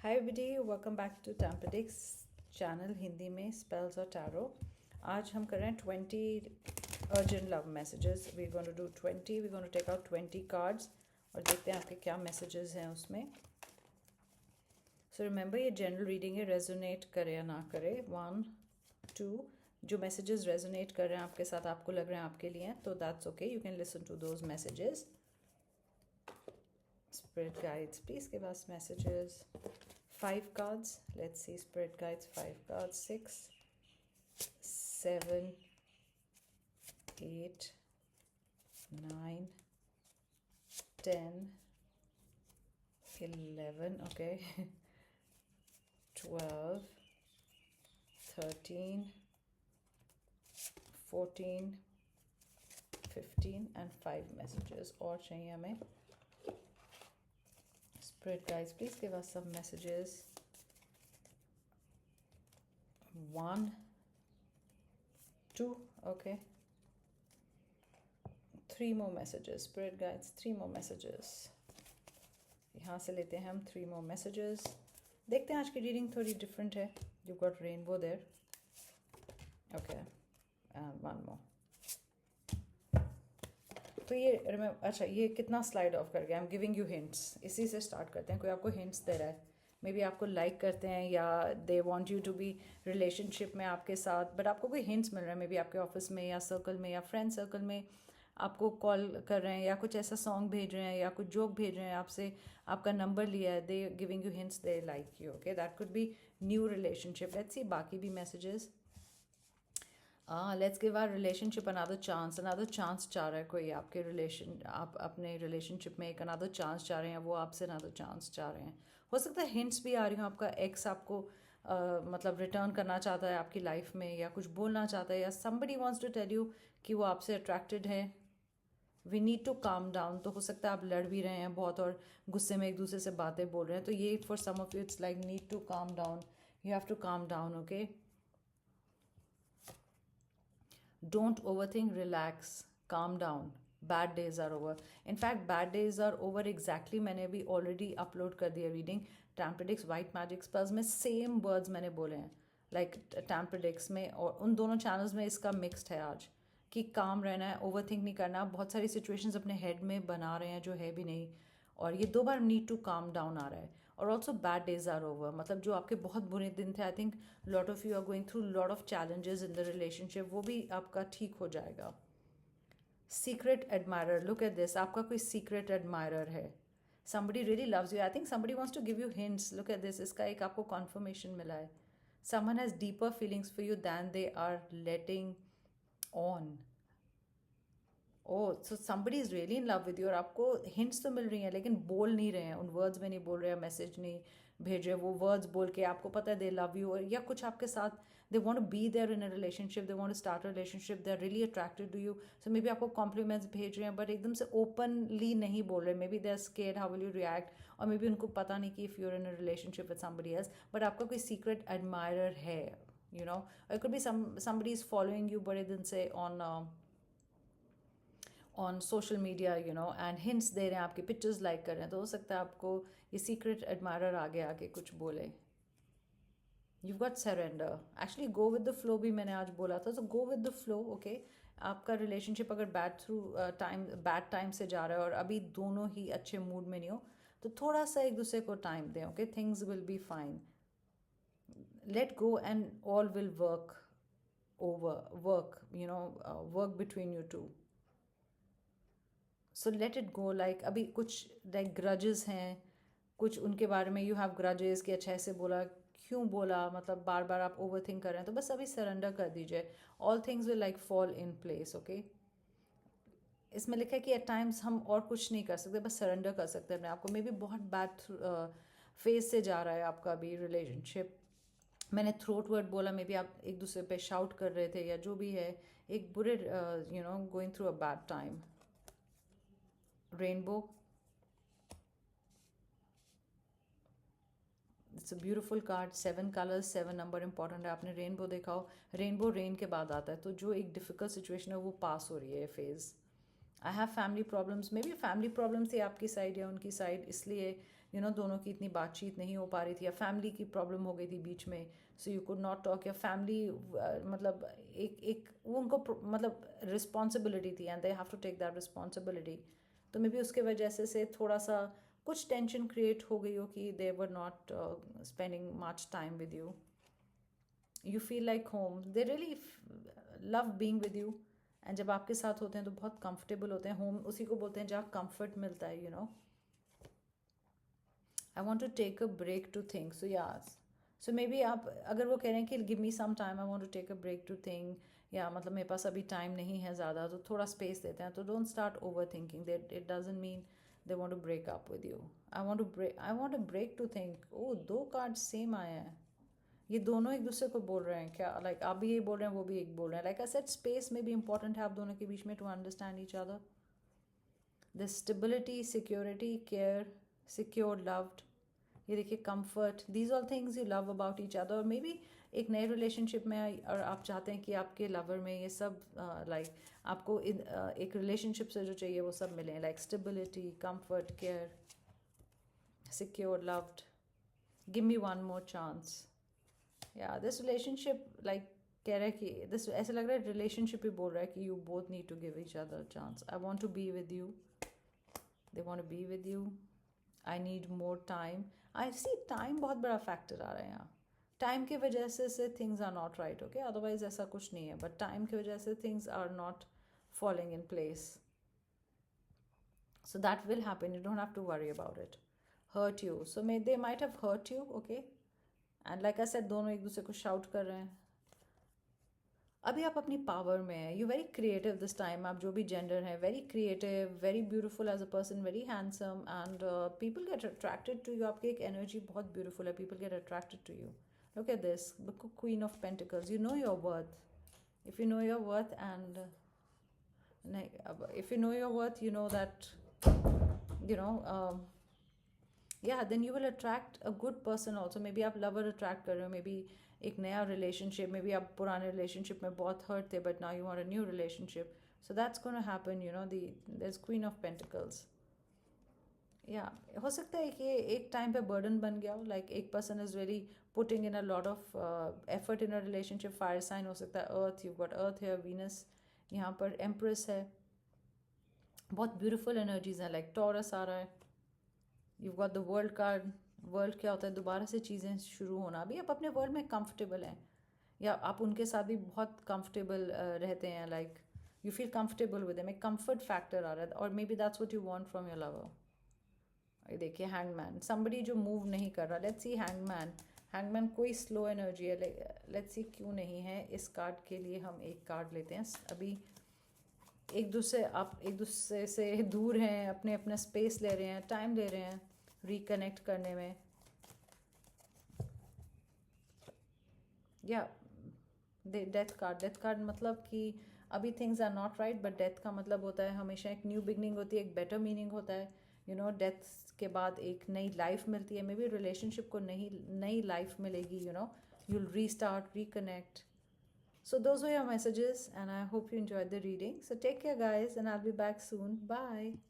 Hi everybody, welcome back to टैम्पडिक्स channel Hindi में spells और टैरो। आज हम कर रहे हैं 20 urgent love messages. We going to do 20, we going to take out 20 cards और देखते हैं आपके क्या मैसेजेस हैं उसमें। सो रिमेंबर, ये जनरल रीडिंग है, रेजोनेट करे या ना करे। 1 2 जो मैसेजेस रेजोनेट कर रहे हैं आपके साथ, आपको लग रहे हैं आपके लिए, तो that's okay, you can listen to those messages. Spirit guides, please give us messages. 5 cards. Let's see, Spirit guides, 5 cards. 6, 7, 8, 9, 10, 11, okay. 12, 13, 14, 15 and 5 messages और चाहिए हमें। Spirit guides, please give us some messages. 1, 2, okay. 3 more messages. Spirit guides, 3 more messages. यहाँ से लेते हैं हम 3 more messages. देखते हैं, आज की रीडिंग थोड़ी डिफरेंट है. You've got rainbow there. Okay. And 1 more. तो ये अच्छा, ये कितना स्लाइड ऑफ कर गया। I am giving you hints, इसी से स्टार्ट करते हैं। कोई आपको हिंट्स दे रहा है, मे बी आपको लाइक करते हैं या they want you to be relationship में आपके साथ, बट आपको कोई हिंट्स मिल रहा है, मे बी आपके ऑफिस में या सर्कल में या फ्रेंड सर्कल में आपको कॉल कर रहे हैं या कुछ ऐसा सॉन्ग भेज रहे हैं या कुछ जोक भेज रहे हैं आपसे, आपका नंबर लिया है, they giving you hints, they like you. Okay, that could be new relationship. Let's see बाकी भी messages. Let's give our relationship another chance. Another chance चाह रहा है कोई आपके रिलेशन, आप अपने रिलेशनशिप में एक अनदर चांस चाह रहे हैं, वो आपसे अनदर चांस चाह रहे हैं। हो सकता है हिंट्स भी आ रही हो, आपका एक्स आपको मतलब रिटर्न करना चाहता है आपकी लाइफ में, या कुछ बोलना चाहता है, या somebody wants to tell you कि वो आपसे अट्रैक्टेड है। We need to calm down. तो हो सकता है आप लड़ भी रहे हैं बहुत और गुस्से में एक दूसरे से बातें बोल रहे हैं, तो ये for some of you it's like need to calm down, you have to calm down. Okay, don't overthink, relax, calm down. Bad days are over. In fact, bad days are over exactly. मैंने भी already upload कर दिया reading टैम्पडिक्स white magic spells में, same words मैंने बोले हैं like टैम्पडिक्स में, और उन दोनों चैनल्स में इसका मिक्स्ड है आज कि काम रहना है, ओवर थिंक नहीं करना। बहुत सारी सिचुएशंस अपने हेड में बना रहे हैं जो है भी नहीं, और ये 2 बार नीड टू काम डाउन आ रहा है। और also bad days are over, मतलब जो आपके बहुत बुरे दिन थे, I think lot of you are going through lot of challenges in the relationship, वो भी आपका ठीक हो जाएगा। Secret admirer, look at this, आपका कोई सीक्रेट एडमायरर है। somebody really loves you. I think somebody wants to give you hints. Look at this, इसका एक आपको confirmation मिला है. Someone has deeper feelings for you than they are letting on. So somebody is really in love with you, और आपको hints तो मिल रही हैं लेकिन बोल नहीं रहे हैं, उन वर्ड्स में नहीं बोल रहे हैं, मैसेज नहीं भेज रहे, वो वर्ड्स बोल के आपको पता है दे लव यू, या कुछ आपके साथ they want to be there in a relationship, they want to start a relationship, they are really attracted to you. So maybe आपको कॉम्प्लीमेंट्स भेज रहे हैं बट एकदम से ओपनली नहीं बोल रहे, maybe they are scared how will you react, और मे बी उनको पता नहीं कि if you are in a relationship with somebody else, but आपका कोई सीक्रेट एडमायरर है, you know. It could be somebody is following you बड़े दिन से on social media, you know, and hints दे रहे हैं, आपकी पिक्चर्स लाइक कर रहे हैं, तो हो सकता है आपको ये सीक्रेट एडमायरर आगे आगे कुछ बोले। You got surrender, actually go with the flow भी मैंने आज बोला था, तो go with the flow. Okay, आपका रिलेशनशिप अगर बैड टाइम से जा रहा है और अभी दोनों ही अच्छे मूड में नहीं हो, तो थोड़ा सा एक दूसरे को टाइम दें। Okay, things will be fine, let go and all will work, you know, work between you two. So let it go. Like अभी कुछ लाइक ग्रजेस हैं, कुछ उनके बारे में यू हैव ग्रजेस कि अच्छा ऐसे बोला, क्यों बोला, मतलब बार बार आप ओवर थिंक कर रहे हैं, तो बस अभी सरेंडर कर दीजिए, all things will like fall in place. Okay, इसमें लिखा है कि एट टाइम्स हम और कुछ नहीं कर सकते, बस सरेंडर कर सकते हैं अपने आपको। मे बी बहुत बैड फेज से जा रहा है आपका अभी रिलेशनशिप। मैंने थ्रोट वर्ड बोला, मे बी आप एक दूसरे पे शाउट कर रहे थे या जो भी है, एक बुरे you know going through a bad time. Rainbow, it's a beautiful card. 7 colours, 7 number important है। आपने रेनबो देखा हो, रेनबो रेन के बाद आता है, तो जो एक डिफिकल्ट सिचुएशन है वो पास हो रही है phase. I have family problems, may be family problems थी आपकी साइड या उनकी साइड, इसलिए दोनों की इतनी बातचीत नहीं हो पा रही थी, या फैमिली की प्रॉब्लम हो गई थी बीच में, so you could not talk, या फैमिली मतलब एक एक वो उनको मतलब रिस्पॉन्सिबिलिटी थी, and they have to take that responsibility. तो मे बी उसके वजह से थोड़ा सा कुछ टेंशन क्रिएट हो गई हो कि they were not spending much time with you. You feel like home, they really love being with you, and जब आपके साथ होते हैं तो बहुत कंफर्टेबल होते हैं। होम उसी को बोलते हैं जहाँ कंफर्ट मिलता है, I want to take a break to think, so yes, so maybe आप अगर वो कह रहे हैं कि give me some time, I want to take a break to think, या मतलब मेरे पास अभी टाइम नहीं है ज़्यादा, तो थोड़ा स्पेस देते हैं, तो don't start overthinking that it doesn't mean they want to break up with you. I want a break to think. Oh, 2 card same आए हैं, ये दोनों एक दूसरे को बोल रहे हैं क्या? लाइक आप भी यही बोल रहे हैं, वो भी एक बोल रहे हैं। लाइक आई सेड, स्पेस में भी इंपॉर्टेंट है आप दोनों के बीच में to understand each other. The stability, security, care, secure, loved, ये देखिए comfort, these all things you love about each other. और मे बी एक नए रिलेशनशिप में और आप चाहते हैं कि आपके लवर में ये सब लाइक आपको एक रिलेशनशिप से जो चाहिए वो सब मिले, like stability, comfort, care, secure, loved, give me one more chance. या दिस रिलेशनशिप लाइक कह रहा है कि दिस, ऐसा लग रहा है रिलेशनशिप ही बोल रहा है कि you both need to give each other chance. I want to be with you, they want to be with you, I need more time. I see time बहुत बड़ा फैक्टर आ रहा है यहाँ। टाइम की वजह से things are not right, okay, otherwise ऐसा कुछ नहीं है, बट टाइम की वजह से things are not following in place, so that will happen, you don't have to worry about it. Hurt you, so they might have hurt you, okay, and like I said, दोनों एक दूसरे को shout कर रहे हैं। अभी आप अपनी पावर में है, you very creative this time, आप जो भी जेंडर है, very creative, very beautiful as a person, very handsome, and people get attracted to you. आपकी एक एनर्जी बहुत ब्यूटीफुल है, people get attracted to you. Look at this queen of pentacles, you know your worth. If you know your worth, and if you know your worth, you know that, you know yeah, then you will attract a good person also. Maybe आप lover attract कर रहे हो, maybe एक नया relationship, maybe आप पुराने relationship में बहुत hurt थे, but now you want a new relationship, so that's going to happen, there's Queen of Pentacles. हो सकता है कि एक टाइम पे बर्डन बन गया हो, लाइक एक person is very putting in a lot of effort in a relationship. Fire sign हो सकता है, अर्थ, यू गॉट अर्थ है, वीनस यहाँ पर, एम्प्रेस है, बहुत ब्यूटीफुल एनर्जीज हैं, लाइक टॉरस आ रहा है, you got the world card. World क्या होता है? दोबारा से चीज़ें शुरू होना। अभी आप अपने वर्ल्ड में कंफर्टेबल हैं, या आप उनके साथ भी बहुत कंफर्टेबल रहते हैं, like you feel comfortable with them, एक कंफर्ट फैक्टर आ रहा है, और may be that's what you want from your lover. ये देखिए हैंगमैन, समबडी जो मूव नहीं कर रहा। लेट्स सी हैंगमैन, हैंगमैन कोई स्लो एनर्जी है, लेट्स सी क्यों नहीं है। इस कार्ड के लिए हम एक कार्ड लेते हैं। अभी आप एक दूसरे से दूर हैं, अपने अपने स्पेस ले रहे हैं, टाइम ले रहे हैं रिकनेक्ट करने में, या डेथ कार्ड। डेथ कार्ड मतलब कि अभी things are not right, but death का मतलब होता है हमेशा एक न्यू बिगनिंग होती है, एक बेटर मीनिंग होता है, डेथ के बाद एक नई लाइफ मिलती है। मे बी रिलेशनशिप को नई लाइफ मिलेगी, you'll restart, reconnect. So those were your messages, and I hope you enjoyed the reading. So take care guys, and I'll be back soon. Bye.